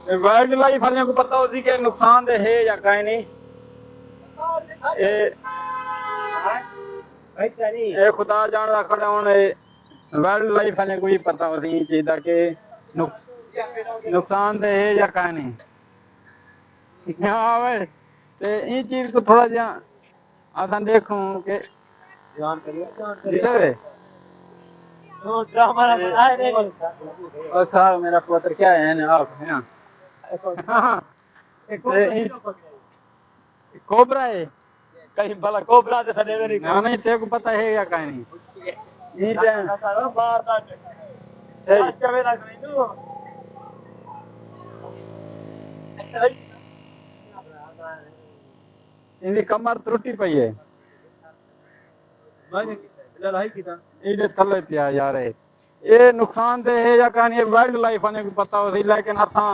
Wild life वाले को पता होती कि नुकसान दे है या कहीं नहीं। ये खुदा जानदा खड़ा होने वाइल्ड लाइफ वाले को ही पता होती ये चीज दा कि नुकसान दे है या कहीं नहीं। हाँ भाई ते ये चीज को थोड़ा जा आधा देखूं के ध्यान करिए अच्छा मेरा पुत्र क्या है ना आप कोबरा है कहीं भला कोबरा तो सदे मेरी ना नहीं तेरे को पता है या कहीं नहीं नीचे इनकी कमर त्रुटी पई है इधर थले पिया यार ये नुकसान दे है या कहीं वाइल्ड लाइफ आने को पता होती लेकिन असा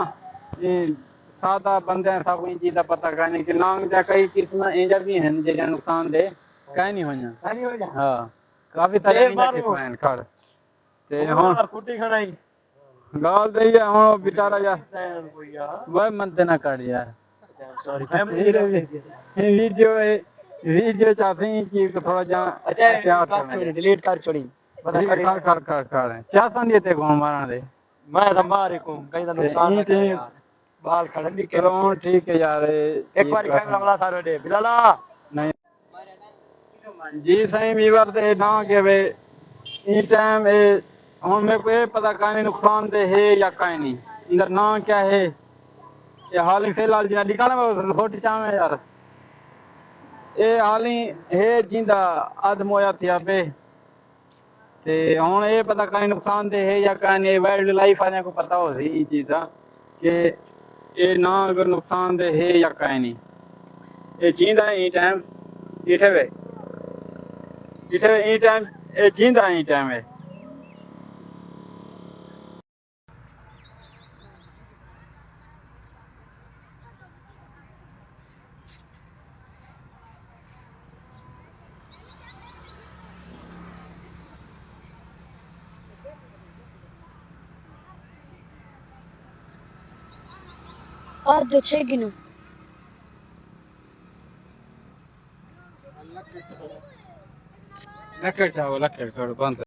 सादा बंदे था कोई चीज का पता कहीं कि नांग जा कई किस्म इंजर भी हैं जे नुकसान दे कहीं नहीं होया हां काफी तरह की किस्म हैं खड़ ते हुन कुटी खणाई गाल दे या हुन बेचारा या वह मनते ना कर यार वीडियो चाहते हैं कि थोड़ा जा अच्छा डिलीट कर छोड़ी बता कर क्या संदे ते को मारन दे मैं तो मारे को कहीं तो नुकसान ना बाल खड़े भी करो ठीक है यार एक बार कैमरा वाला सारे दे बिलाला नहीं जी सही वीवर ते ना के वे ई टाइम ए हुन मेरे को ये पता कानी नुकसान दे है या काई नहीं इधर ना क्या है ये हाल ही फिलहाल जिना निकाले में छोटी चाम है यार ये हाल ही है जिंदा अध मोया थिया पे ते हुन ये पता कानी नुकसान दे है या काई नहीं वाइल्ड लाइफ वाले को पता हो सी चीज दा के ये ना अगर नुकसान दे है या काई नहीं ये जिंदा ई टाइम इठे वे ई टाइम ये जिंदा ई टाइम है और दो छह गिनो लकड़ चाहो लकड़ छोड़ बंद